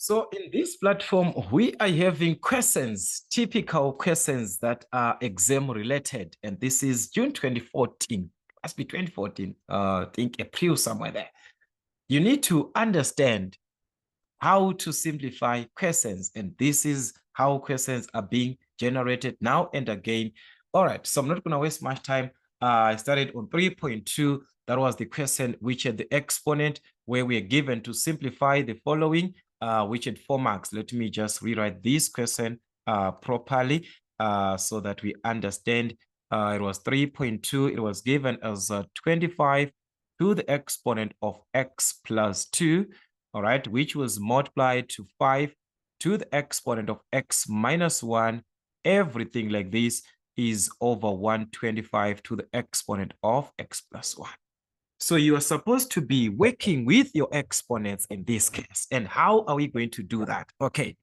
So in this platform, we are having questions, typical questions that are exam related. And this is June 2014, must be 2014, I think April somewhere there. You need to understand how to simplify questions. And this is how questions are being generated now and again. All right, so I'm not going to waste much time. I started on 3.2. That was the question which had the exponent where we are given to simplify the following, which had 4 marks. Let me just rewrite this question properly so that we understand. It was 3.2. It was given as 25 to the exponent of x plus 2, all right, which was multiplied to 5 to the exponent of x minus 1. Everything like this is over 125 to the exponent of x plus 1. So you are supposed to be working with your exponents in this case. And how are we going to do that? Okay,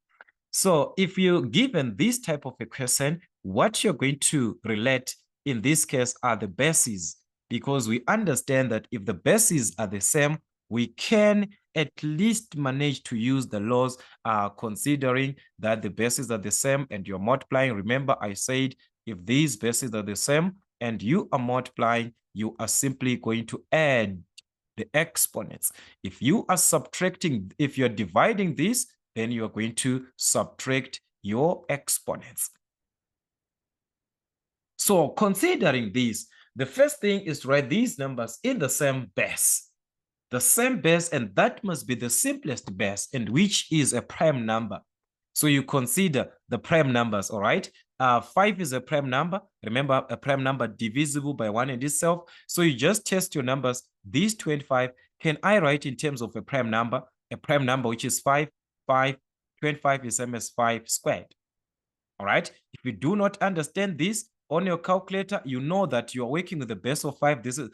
so if you're given this type of a question, what you're going to relate in this case are the bases, because we understand that if the bases are the same, we can at least manage to use the laws, considering that the bases are the same and you're multiplying. Remember, I said if these bases are the same and you are multiplying, you are simply going to add the exponents. If you are subtracting, if you're dividing this, then you are going to subtract your exponents. So considering this, the first thing is to write these numbers in the same base. The same base, and that must be the simplest base, and which is a prime number. So you consider the prime numbers, all right? 5 is a prime number. Remember, a prime number divisible by 1 in itself. So you just test your numbers. These 25, can I write in terms of a prime number? A prime number, which is 5, 25 is same as 5 squared. All right. If you do not understand this on your calculator, you know that you are working with the base of 5. This is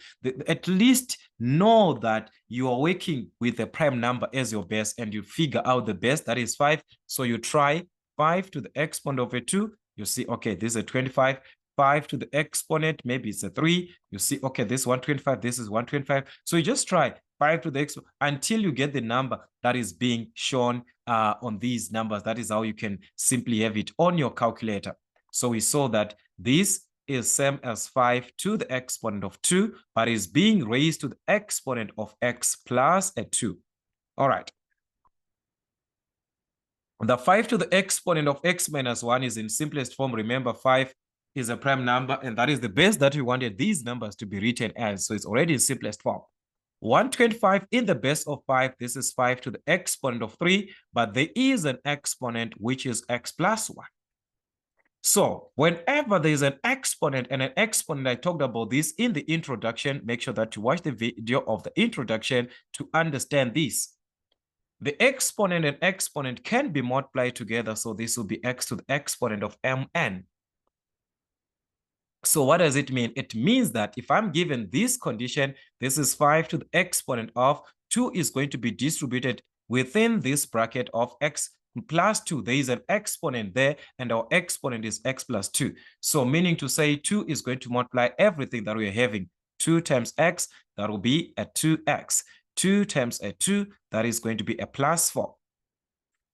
at least know that you are working with a prime number as your base, and you figure out the base, that is 5. So you try 5 to the exponent of a 2. You see, okay, this is a 25. 5 to the exponent, maybe it's a 3. You see, okay, this is 125, this is 125. So you just try 5 to the exponent until you get the number that is being shown on these numbers. That is how you can simply have it on your calculator. So we saw that this is same as 5 to the exponent of 2, but is being raised to the exponent of x plus a 2. All right. The 5 to the exponent of x minus 1 is in simplest form. Remember, 5 is a prime number, and that is the base that we wanted these numbers to be written as. So it's already in simplest form. 125 in the base of 5, this is 5 to the exponent of 3, but there is an exponent which is x plus 1. So whenever there is an exponent and an exponent, I talked about this in the introduction. Make sure that you watch the video of the introduction to understand this. The exponent and exponent can be multiplied together, so this will be x to the exponent of mn. So what does it mean? It means that if I'm given this condition, this is 5 to the exponent of 2 is going to be distributed within this bracket of x plus 2. There is an exponent there, and our exponent is x plus 2. So meaning to say 2 is going to multiply everything that we are having. 2 times x, that will be a 2x. 2 times a 2, that is going to be a plus 4.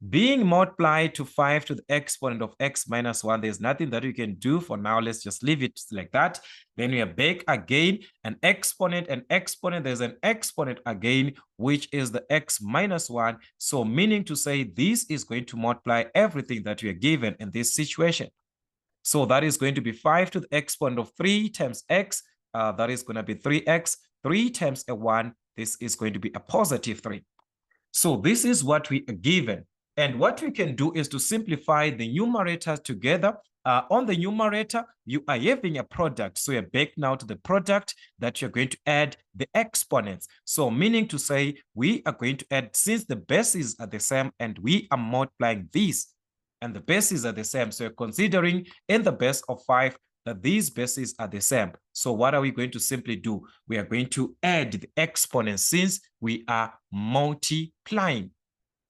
Being multiplied to 5 to the exponent of x minus 1, there's nothing that you can do for now. Let's just leave it like that. Then we are back again, an exponent, there's an exponent again, which is the x minus 1. So meaning to say this is going to multiply everything that we are given in this situation. So that is going to be 5 to the exponent of 3 times x. That is going to be 3x. 3 times a 1, this is going to be a positive 3. So this is what we are given. And what we can do is to simplify the numerators together. On the numerator, you are having a product. So you're back now to the product that you're going to add the exponents. So meaning to say, we are going to add, since the bases are the same and we are multiplying these, and the bases are the same. So you're considering in the base of 5 that these bases are the same. So what are we going to simply do? We are going to add the exponents since we are multiplying.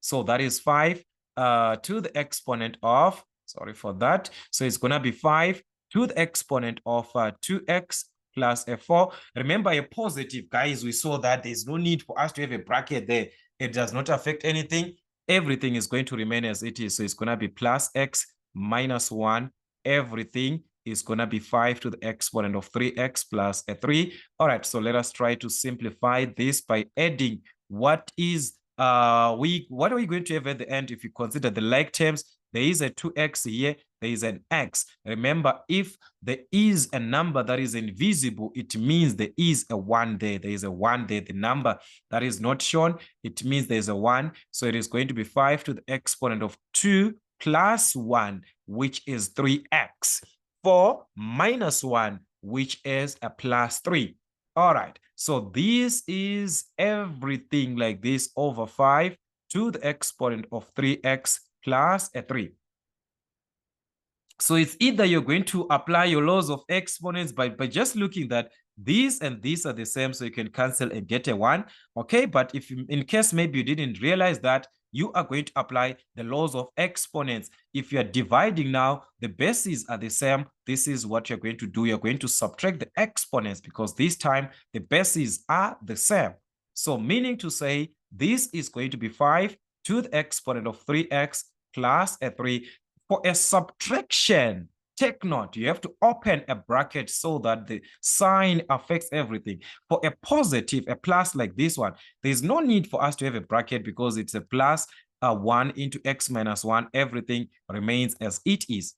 So that is 5 to the exponent of, sorry for that. So it's going to be 5 to the exponent of 2x plus a 4. Remember, a positive, guys, we saw that there's no need for us to have a bracket there. It does not affect anything. everything is going to remain as it is. So it's going to be plus x minus 1. Everything is going to be 5 to the exponent of 3x plus a 3. All right, so let us try to simplify this by adding what are we going to have at the end if you consider the like terms. There is a 2x here, there is an x. Remember, if there is a number that is invisible, it means there is a 1 there. There is a 1 there. The number that is not shown, it means there's a 1. So it is going to be 5 to the exponent of 2 plus 1, which is 3x. 4 minus 1, which is a plus 3. All right, so this is everything like this over 5 to the exponent of 3x plus a 3. So it's either you're going to apply your laws of exponents by just looking that these and these are the same, so you can cancel and get a 1. Okay, but if in case maybe you didn't realize that, you are going to apply the laws of exponents. If you're dividing now, the bases are the same. This is what you're going to do. You're going to subtract the exponents because this time the bases are the same. So meaning to say this is going to be 5 to the exponent of 3x plus a 3. For a subtraction, take note, you have to open a bracket so that the sign affects everything. For a positive, a plus like this one, there's no need for us to have a bracket because it's a plus 1 into x minus 1. Everything remains as it is.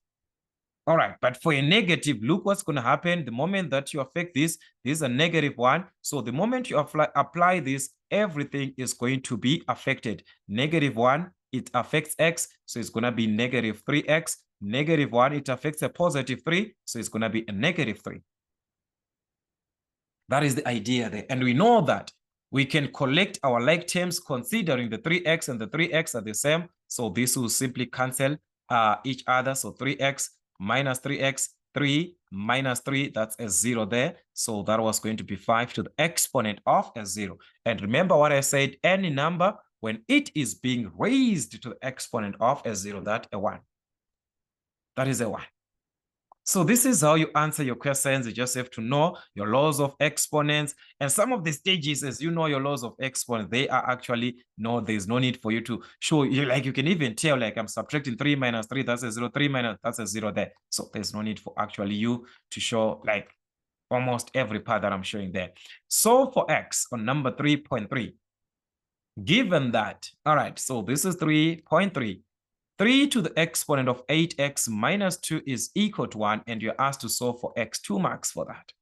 All right, but for a negative, look what's going to happen. The moment that you affect this is a negative 1. So the moment you apply this, everything is going to be affected. Negative 1, it affects x, so it's going to be negative 3x. Negative 1, it affects a positive 3, so it's going to be a negative 3. That is the idea there. And we know that we can collect our like terms considering the 3x and the 3x are the same. So this will simply cancel each other. So 3x minus 3x, 3 minus 3, that's a 0 there. So that was going to be 5 to the exponent of a 0. And remember what I said, any number, when it is being raised to the exponent of a 0, that's a 1. That is a 1. So this is how you answer your questions. You just have to know your laws of exponents. And some of the stages, as you know your laws of exponents, they are actually, no, there's no need for you to show. You can even tell, like I'm subtracting 3 minus 3, that's a 0, 3 minus, that's a 0 there. So there's no need for actually you to show like almost every part that I'm showing there. So for x on number 3.3, given that, all right, so this is 3.3. 3 to the exponent of 8x minus 2 is equal to 1, and you're asked to solve for x. 2 marks for that.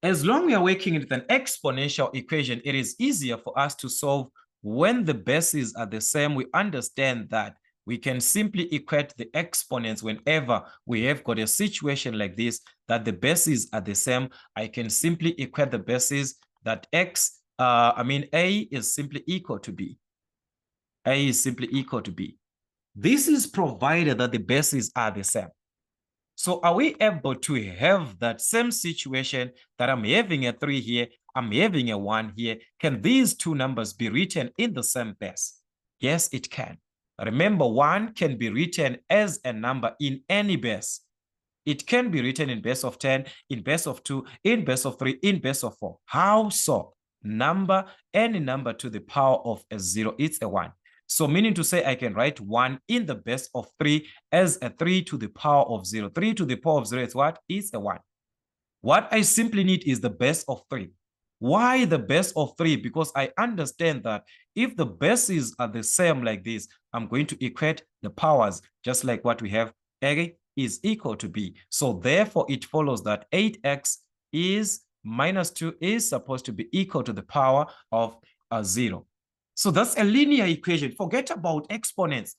As long as we are working with an exponential equation, it is easier for us to solve when the bases are the same. We understand that we can simply equate the exponents whenever we have got a situation like this, that the bases are the same. I can simply equate the bases that A is simply equal to B. A is simply equal to B. This is provided that the bases are the same. So are we able to have that same situation that I'm having a 3 here, I'm having a 1 here? Can these two numbers be written in the same base? Yes, it can. Remember, 1 can be written as a number in any base. It can be written in base of 10, in base of 2, in base of 3, in base of 4. How so? Any number to the power of a 0, it's a 1. So meaning to say I can write 1 in the base of 3 as a 3 to the power of 0. 3 to the power of 0 is what? It's a 1. What I simply need is the base of 3. Why the base of 3? Because I understand that if the bases are the same like this, I'm going to equate the powers just like what we have. A is equal to B. So therefore it follows that 8x is minus 2 is supposed to be equal to the power of 0. So that's a linear equation. Forget about exponents.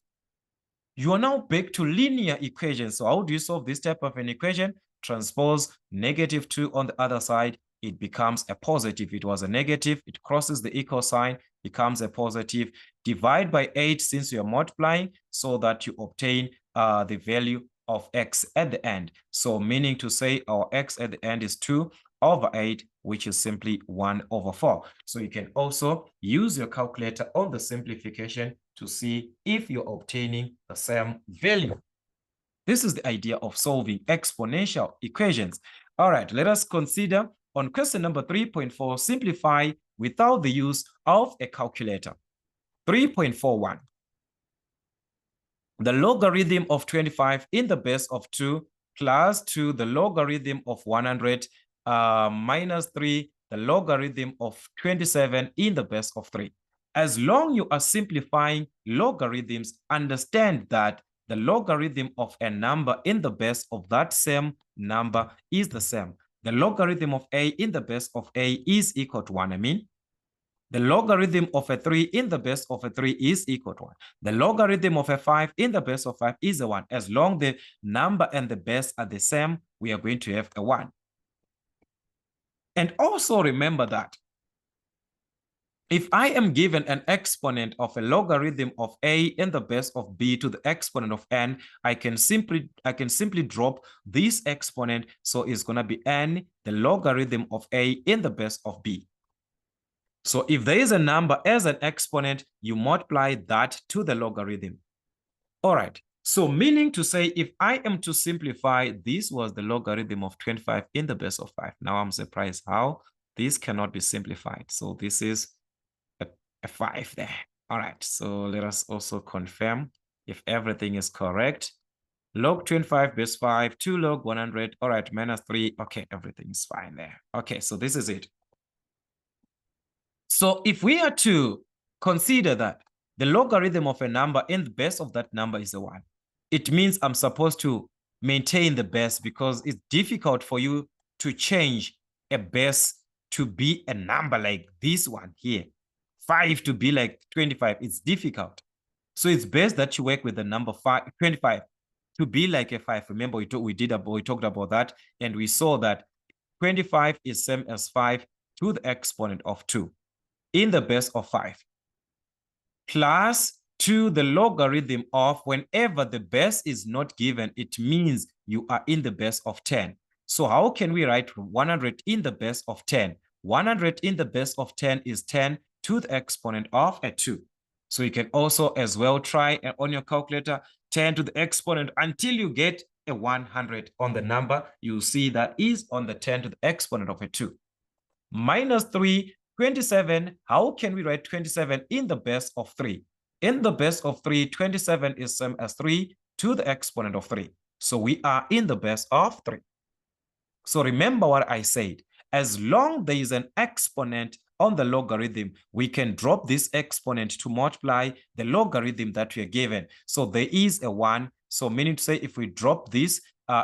You are now back to linear equations. So how do you solve this type of an equation? Transpose negative 2 on the other side. It becomes a positive. It was a negative. It crosses the equal sign, becomes a positive. Divide by 8 since you are multiplying so that you obtain the value of x at the end. So meaning to say our x at the end is 2 over 8, which is simply 1 over 4. So you can also use your calculator on the simplification to see if you're obtaining the same value. This is the idea of solving exponential equations. All right, let us consider on question number 3.4, simplify without the use of a calculator. 3.41. The logarithm of 25 in the base of 2 plus 2, the logarithm of 100 minus 3, the logarithm of 27 in the base of 3. As long you are simplifying logarithms, understand that the logarithm of a number in the base of that same number is the same. The logarithm of a in the base of a is equal to 1. The logarithm of a 3 in the base of a 3 is equal to 1. The logarithm of a 5 in the base of 5 is a 1. As long the number and the base are the same, we are going to have a 1. And also remember that if I am given an exponent of a logarithm of a in the base of b to the exponent of n, I can simply drop this exponent, so it's going to be n, the logarithm of a in the base of b. So if there is a number as an exponent, you multiply that to the logarithm. All right. So meaning to say, if I am to simplify, this was the logarithm of 25 in the base of 5. Now I'm surprised how this cannot be simplified. So this is a 5 there. All right. So let us also confirm if everything is correct. Log 25 base 5, 2 log 100. All right, minus 3. Okay, everything is fine there. Okay, so this is it. So if we are to consider that the logarithm of a number in the base of that number is a 1, it means I'm supposed to maintain the base, because it's difficult for you to change a base to be a number like this one here. 5 to be like 25, it's difficult. So it's best that you work with the number 25 to be like a 5. Remember, we talked about that, and we saw that 25 is same as 5 to the exponent of 2 in the base of 5, plus 2 the logarithm of, whenever the base is not given, it means you are in the base of 10. So how can we write 100 in the base of 10? 100 in the base of 10 is 10 to the exponent of a 2. So you can also as well try on your calculator 10 to the exponent until you get a 100 on the number. You see that is on the 10 to the exponent of a 2. Minus 3, 27. How can we write 27 in the base of 3? In the base of 3, 27 is same as 3 to the exponent of 3. So we are in the base of 3. So remember what I said. As long there is an exponent on the logarithm, we can drop this exponent to multiply the logarithm that we are given. So there is a 1. So meaning to say, if we drop this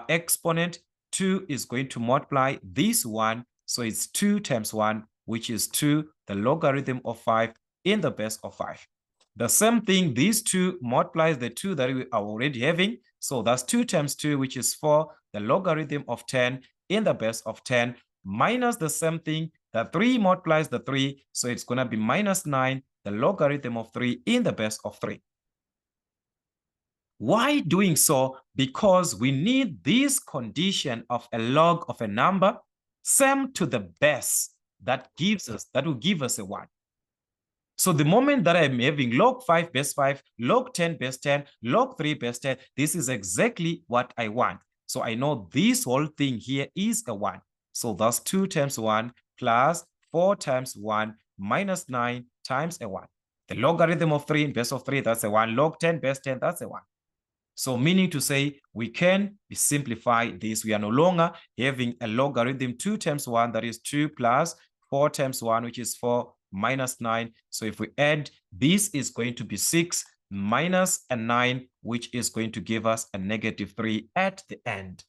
exponent, 2 is going to multiply this 1. So it's 2 times 1, which is 2, the logarithm of 5 in the base of 5. The same thing, these 2 multiplies the 2 that we are already having. So that's 2 times 2, which is 4, the logarithm of 10 in the base of 10, minus the same thing, the 3 multiplies the 3. So it's going to be minus 9, the logarithm of 3 in the base of 3. Why doing so? Because we need this condition of a log of a number same to the base that will give us a 1. So the moment that I'm having log 5 base 5, log 10 base 10, log 3 base 10, this is exactly what I want. So I know this whole thing here is a 1. So that's 2 times 1 plus 4 times 1 minus 9 times a 1. The logarithm of 3 in base of 3, that's a 1. Log 10 base 10, that's a 1. So meaning to say, we can simplify this. We are no longer having a logarithm 2 times 1, that is 2 plus 4 times 1, which is 4 minus 9. So if we add, this is going to be 6 minus a 9, which is going to give us a negative 3 at the end.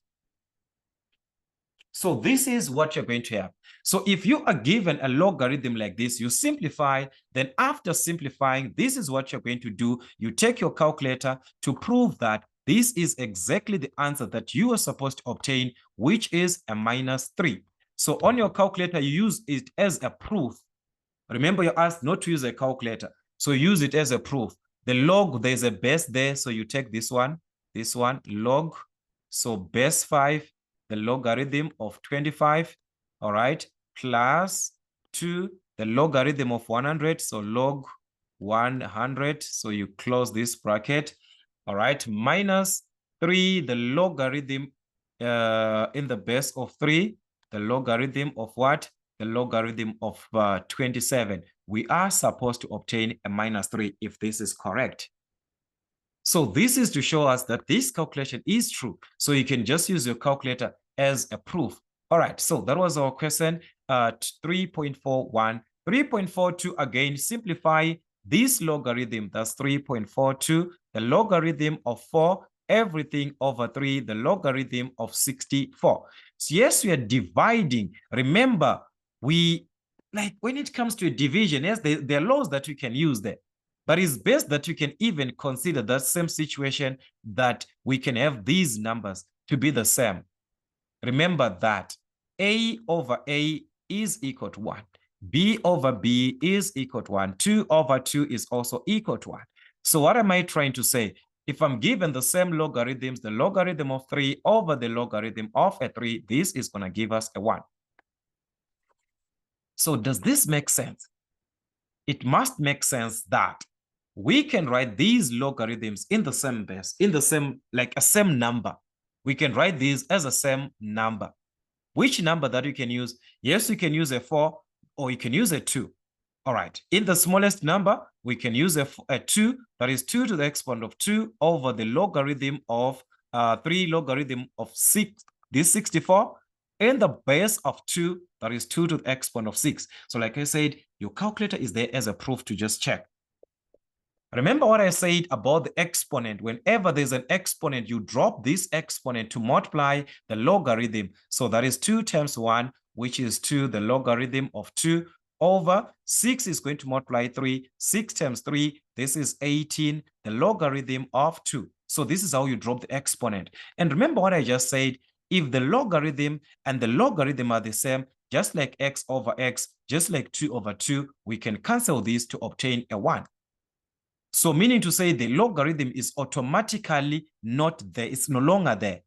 So this is what you're going to have. So if you are given a logarithm like this, you simplify, then after simplifying, this is what you're going to do. You take your calculator to prove that this is exactly the answer that you are supposed to obtain, which is a minus 3. So on your calculator, you use it as a proof. Remember, you're asked not to use a calculator. So use it as a proof. The log, there's a base there. So you take this one, log. So base 5, the logarithm of 25, all right, plus 2, the logarithm of 100, so log 100, so you close this bracket, all right, minus 3, the logarithm in the base of 3, the logarithm of what? The logarithm of 27, we are supposed to obtain a -3 if this is correct. So this is to show us that this calculation is true. So you can just use your calculator as a proof. All right, so that was our question 3.41. 3.42, again, simplify this logarithm. That's 3.42, the logarithm of 4, everything over 3, the logarithm of 64. So yes, we are dividing. Remember, like when it comes to a division, yes, there are laws that you can use there. But it's best that you can even consider that same situation, that we can have these numbers to be the same. Remember that A over A is equal to 1. B over B is equal to 1. 2 over 2 is also equal to 1. So what am I trying to say? If I'm given the same logarithms, the logarithm of 3 over the logarithm of a 3, this is going to give us a 1. So does this make sense? It must make sense that we can write these logarithms in the same base, in the same, like a same number. We can write these as a same number. Which number that you can use? Yes, you can use a 4 or you can use a 2. All right. In the smallest number, we can use a 2, that is 2 to the exponent of 2 over the logarithm of 3 logarithm of 6, this 64. In the base of 2, that is 2 to the exponent of 6. So like I said, your calculator is there as a proof to just check. Remember what I said about the exponent. Whenever there's an exponent, you drop this exponent to multiply the logarithm. So that is 2 times 1, which is 2, the logarithm of 2, over 6 is going to multiply 3. 6 times 3, this is 18, the logarithm of 2. So this is how you drop the exponent. And remember what I just said, if the logarithm and the logarithm are the same, just like x over x, just like 2 over 2, we can cancel this to obtain a 1. So meaning to say the logarithm is automatically not there. It's no longer there.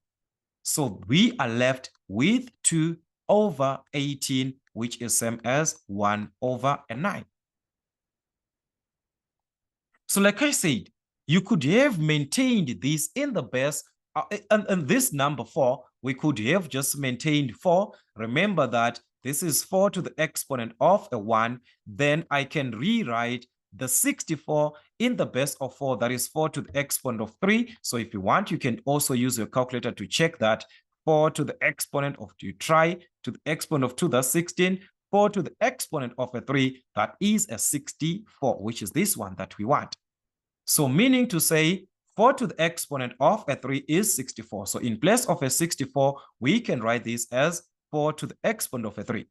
So we are left with 2 over 18, which is same as 1 over 9. So like I said, you could have maintained this in the base, and this number 4, we could have just maintained 4. Remember that this is 4 to the exponent of a 1. Then I can rewrite the 64 in the base of 4, that is 4 to the exponent of 3. So if you want, you can also use your calculator to check that. 4 to the exponent of 2, try to the exponent of 2, that's 16. 4 to the exponent of a 3, that is a 64, which is this one that we want. So meaning to say 4 to the exponent of a 3 is 64. So in place of a 64, we can write this as 4 to the exponent of a 3.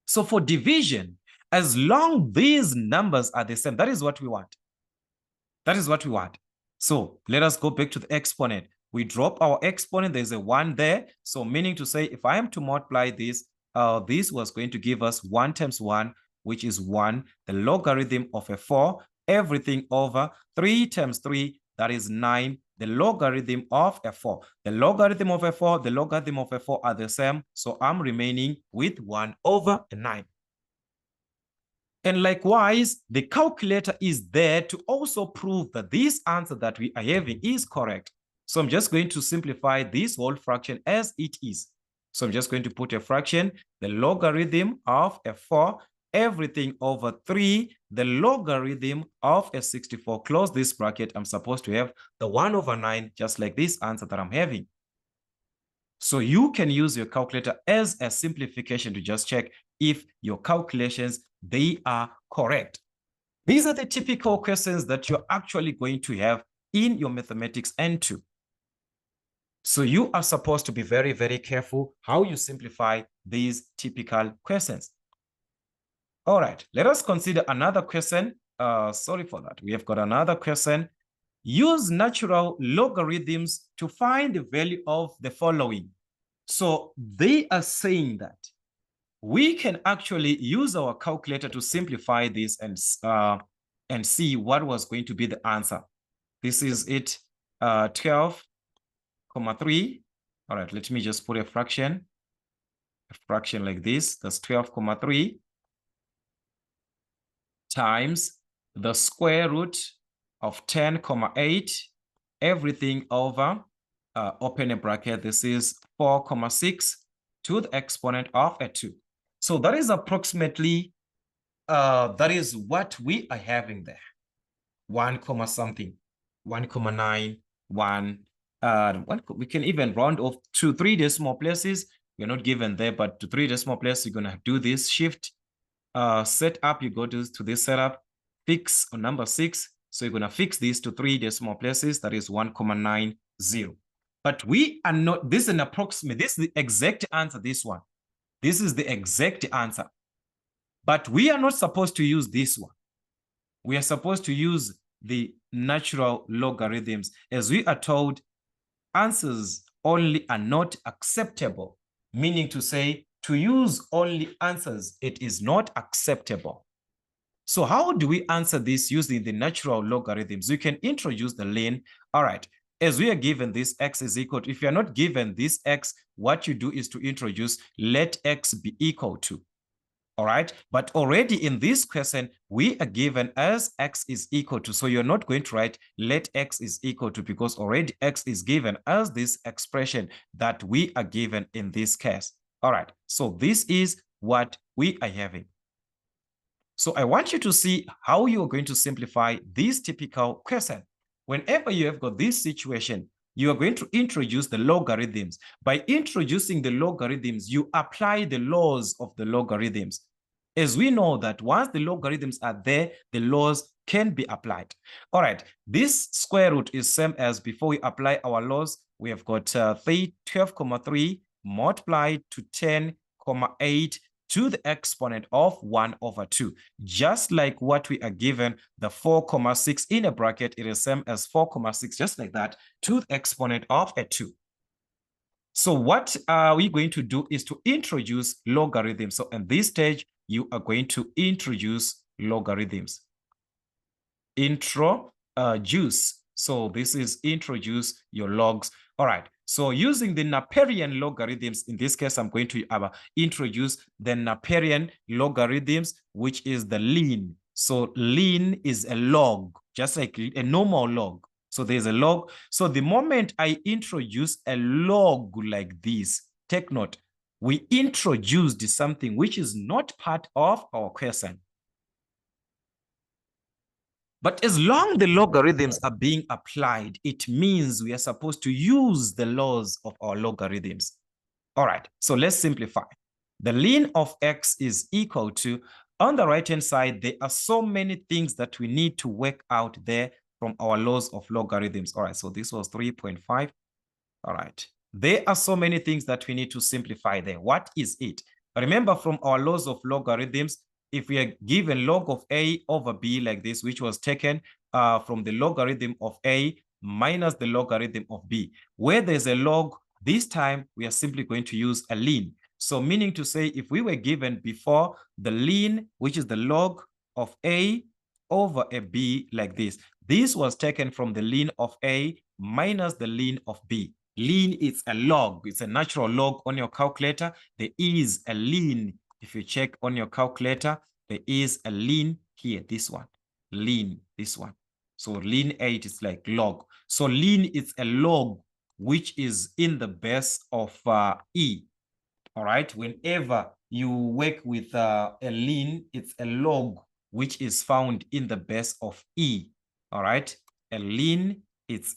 So for division, as long these numbers are the same, that is what we want. That is what we want. So let us go back to the exponent. We drop our exponent, there's a 1 there. So meaning to say, if I am to multiply this, this was going to give us 1 times 1, which is 1, the logarithm of a 4, everything over 3 times 3, that is 9, the logarithm of a 4. The logarithm of a 4, the logarithm of a 4 are the same. So I'm remaining with 1 over 9. And likewise, the calculator is there to also prove that this answer that we are having is correct. So I'm just going to simplify this whole fraction as it is. So I'm just going to put a fraction, the logarithm of a 4, everything over 3, the logarithm of a 64. Close this bracket. I'm supposed to have the 1 over 9, just like this answer that I'm having. So you can use your calculator as a simplification to just check if your calculations, they are correct. These are the typical questions that you're actually going to have in your mathematics N2. So you are supposed to be very, very careful how you simplify these typical questions. All right, let us consider another question. Sorry for that. We have got another question. Use natural logarithms to find the value of the following. So they are saying that we can actually use our calculator to simplify this and see what was going to be the answer. This is it, 12,3. All right, let me just put a fraction like this. That's 12,3 times the square root of 10,8, everything over, open a bracket, this is 4,6 to the exponent of a 2. So that is approximately, that is what we are having there. 1 comma something, 1,9, 1, we can even round off to 3 decimal places. We're not given there, but to 3 decimal places, you're going to do this shift, set up, you go to this setup, fix on number 6. So you're going to fix this to 3 decimal places, that is 1,90. But we are not, this is an approximate, this is the exact answer, this one. This is the exact answer. But we are not supposed to use this one. We are supposed to use the natural logarithms. As we are told, answers only are not acceptable, meaning to say, to use only answers, it is not acceptable. So how do we answer this using the natural logarithms? You can introduce the ln. All right, as we are given this x is equal to, if you're not given this x, what you do is to introduce let x be equal to. All right, but already in this question, we are given as x is equal to, so you're not going to write let x is equal to, because already x is given as this expression that we are given in this case. All right, so this is what we are having. So I want you to see how you're going to simplify this typical question. Whenever you have got this situation, you are going to introduce the logarithms. By introducing the logarithms, you apply the laws of the logarithms. As we know that once the logarithms are there, the laws can be applied. All right, this square root is same as before we apply our laws. We have got 12,3 multiplied to 10,8 to the exponent of 1/2. Just like what we are given, the 4,6 in a bracket, it is same as 4,6, just like that, to the exponent of a 2. So what are we going to do is to introduce logarithms. So in this stage, you are going to introduce logarithms. Introduce. So this is introduce your logs. All right. So using the Napierian logarithms, in this case, I'm going to introduce the Napierian logarithms, which is the ln. So ln is a log, just like a normal log. So there's a log. So the moment I introduce a log like this, take note, we introduced something which is not part of our question. But as long the logarithms are being applied, it means we are supposed to use the laws of our logarithms. All right, so let's simplify. The ln of x is equal to, on the right-hand side, there are so many things that we need to work out there from our laws of logarithms. All right, so this was 3.5. All right, there are so many things that we need to simplify there. What is it? Remember, from our laws of logarithms, if we are given log of a over b like this, which was taken from the logarithm of a minus the logarithm of b, where there's a log, this time we are simply going to use a ln. So meaning to say, if we were given before the ln, which is the log of a over a b like this was taken from the ln of a minus the ln of b. Ln is a log, it's a natural log on your calculator. There is a ln. If you check on your calculator, there is a ln here, this one, ln, this one. So ln 8 is like log. So ln is a log which is in the base of e. All right, whenever you work with a ln, it's a log which is found in the base of e. All right, a ln, it's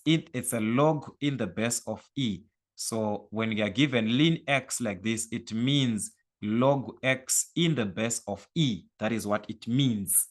a log in the base of e. So when you are given ln x like this, it means log x in the base of e. That is what it means.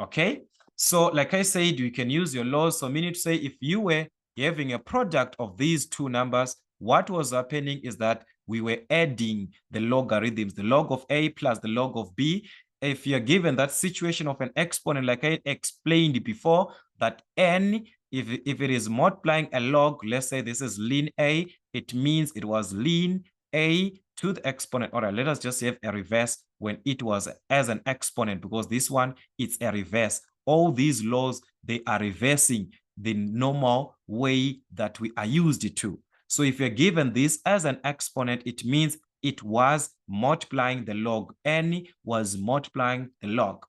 Okay, so like I said, you can use your laws. So meaning to say, if you were having a product of these two numbers, what was happening is that we were adding the logarithms, the log of a plus the log of b. If you're given that situation of an exponent, like I explained before, that n, if it is multiplying a log, let's say this is ln a, it means it was ln a to the exponent. All right, let us just have a reverse when it was as an exponent, because this one, it's a reverse. All these laws, they are reversing the normal way that we are used to. So if you're given this as an exponent, it means it was multiplying the log. N was multiplying the log.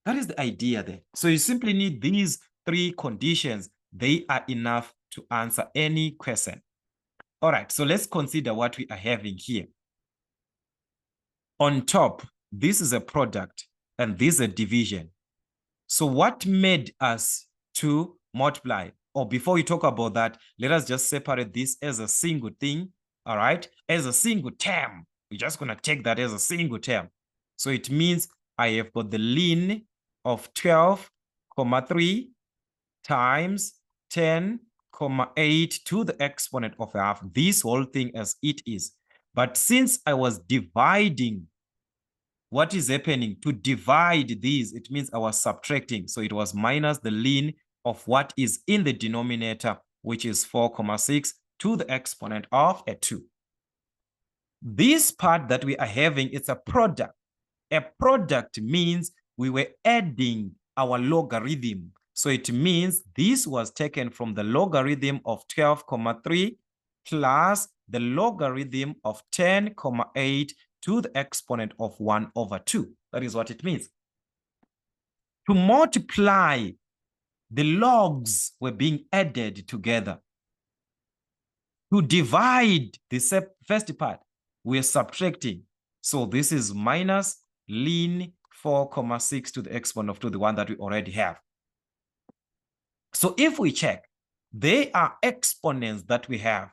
That is the idea there. So you simply need these three conditions. They are enough to answer any question. All right, so let's consider what we are having here. On top, this is a product and this is a division. So what made us to multiply? Or before we talk about that, let us just separate this as a single thing, all right? As a single term. We're just going to take that as a single term. So it means I have got the ln of 12,3 times 10,8 to the exponent of a half. This whole thing as it is. But since I was dividing, what is happening? To divide these, it means I was subtracting. So it was minus the ln of what is in the denominator, which is 4,6 to the exponent of a 2. This part that we are having, it's a product. A product means we were adding our logarithm. So it means this was taken from the logarithm of 12,3 plus the logarithm of 10,8 to the exponent of 1 over 2. That is what it means. To multiply, the logs were being added together. To divide the first part, we're subtracting. So this is minus ln 4,6 to the exponent of 2, the one that we already have. So if we check, they are exponents that we have.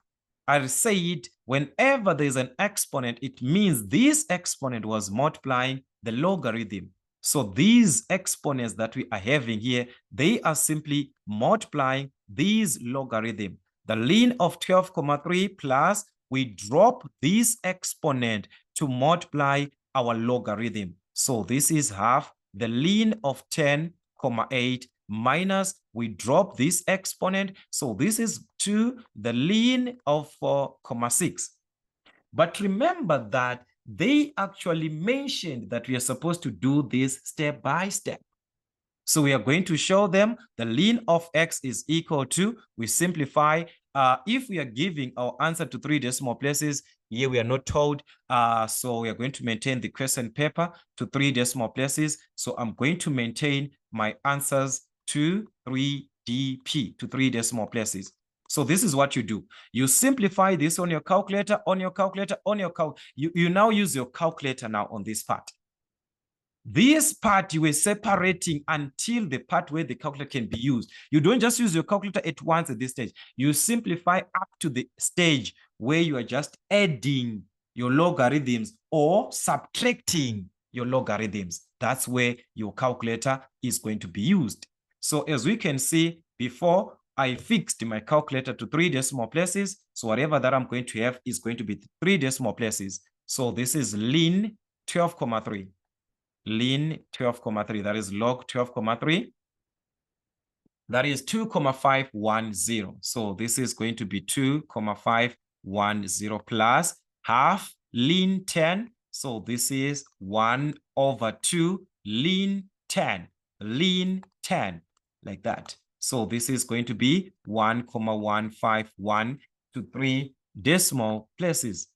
I said whenever there's an exponent, it means this exponent was multiplying the logarithm. So these exponents that we are having here, they are simply multiplying these logarithm. The ln of 12,3 plus, we drop this exponent to multiply our logarithm. So this is half the ln of 10,8 minus, we drop this exponent. So this is 2, the ln of 4,6. But remember that they actually mentioned that we are supposed to do this step by step. So we are going to show them the ln of x is equal to, we simplify. If we are giving our answer to 3 decimal places, here we are not told. So we are going to maintain the question paper to 3 decimal places. So I'm going to maintain my answers to 3dp, to 3 decimal places. So this is what you do. You simplify this on your calculator, you now use your calculator now on this part. This part you were separating until the part where the calculator can be used. You don't just use your calculator at once at this stage. You simplify up to the stage where you are just adding your logarithms or subtracting your logarithms. That's where your calculator is going to be used. So as we can see before, I fixed my calculator to 3 decimal places. So whatever that I'm going to have is going to be 3 decimal places. So this is ln 12,3. Ln 12,3, that is log 12,3. That is 2,510. So this is going to be 2,510 plus half ln 10. So this is 1 over 2 ln 10, like that. So this is going to be 1,151 to 3 decimal places.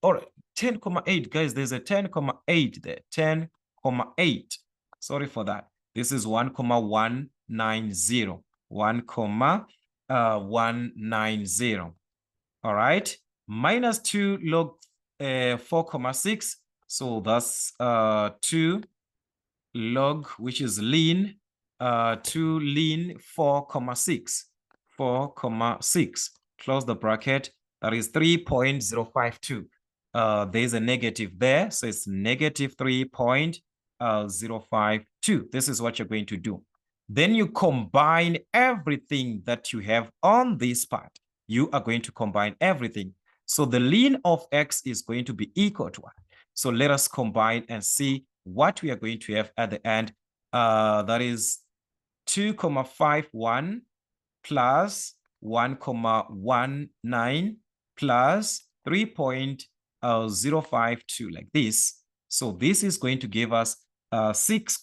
10,8, guys, there's a 10,8 there, 10,8. Sorry for that. This is 1,190, 1,190. All right, minus 2 log 4,6. So that's 2 log, which is ln, 2 ln 4,6, 4,6. Close the bracket. That is 3.052. There's a negative there, so it's negative 3.052. This is what you're going to do. Then you combine everything that you have on this part. You are going to combine everything. So the ln of x is going to be equal to 1. So let us combine and see what we are going to have at the end. That is 2,51 plus 1,19 plus 3.052, like this. So this is going to give us 6,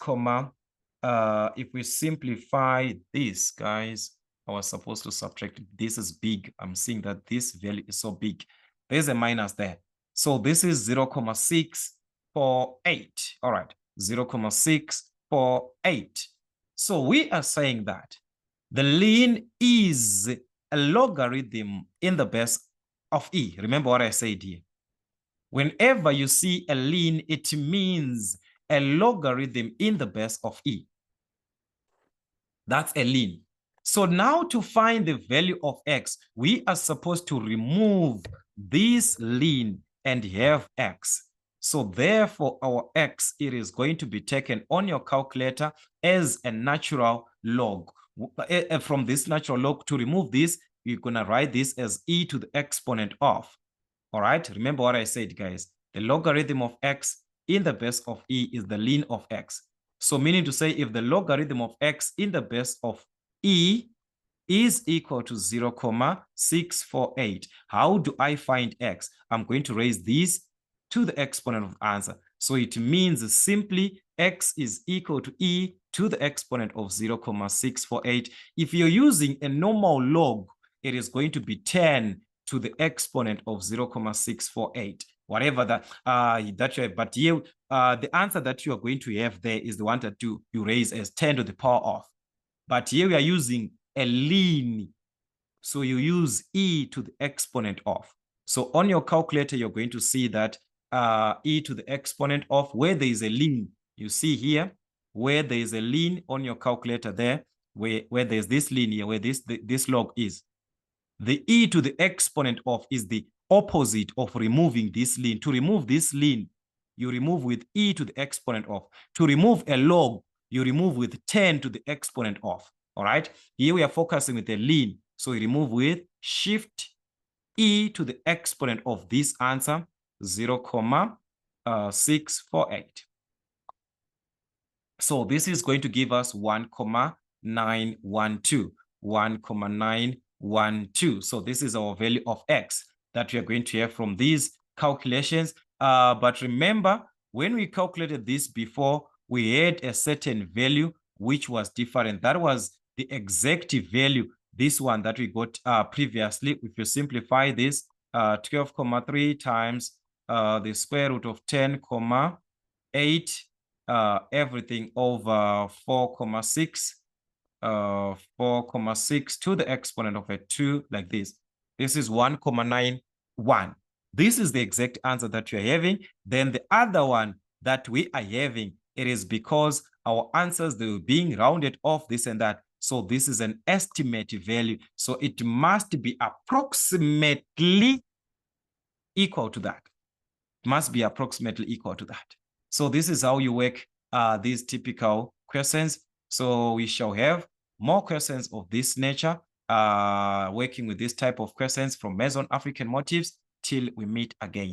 if we simplify this, guys, I was supposed to subtract. This is big. I'm seeing that this value is so big. There's a minus there. So this is 0.648. All right, 0.648. So we are saying that the ln is a logarithm in the base of e. Remember what I said here. Whenever you see a ln, it means a logarithm in the base of e. That's a ln. So now to find the value of x, we are supposed to remove this ln and have x. So therefore, our x, it is going to be taken on your calculator as a natural log. From this natural log, to remove this, you're going to write this as e to the exponent of. All right, remember what I said, guys. The logarithm of x in the base of e is the ln of x. So meaning to say, if the logarithm of x in the base of e is equal to 0,648, how do I find x? I'm going to raise this to the exponent of the answer. So it means simply x is equal to e to the exponent of 0,648. If you're using a normal log, it is going to be 10 to the exponent of 0,648. Whatever that you have. But here, the answer that you are going to have there is the one that you raise as 10 to the power of. But here we are using a ln. So you use e to the exponent of. So on your calculator, you're going to see that e to the exponent of, where there is a ln, you see here, where there is a ln on your calculator there, where there's this ln here, where this log is. The e to the exponent of is the opposite of removing this ln. To remove this ln, you remove with e to the exponent of. To remove a log, you remove with 10 to the exponent of. All right. Here we are focusing with the ln. So we remove with shift e to the exponent of this answer, 0,648. So this is going to give us 1,912. 1,912. So this is our value of x that we are going to have from these calculations. But remember, when we calculated this before, we had a certain value which was different. That was the exact value, this one that we got previously. If you simplify this, 12,3 times the square root of 10,8, everything over 4,6. 4,6 to the exponent of a 2, like this. This is 1,91. This is the exact answer that you're having. Then the other one that we are having, it is because our answers, they were being rounded off, this and that. So this is an estimate value. So it must be approximately equal to that. It must be approximately equal to that. So this is how you work these typical questions. So we shall have more questions of this nature, working with this type of questions from Meson African motifs, till we meet again.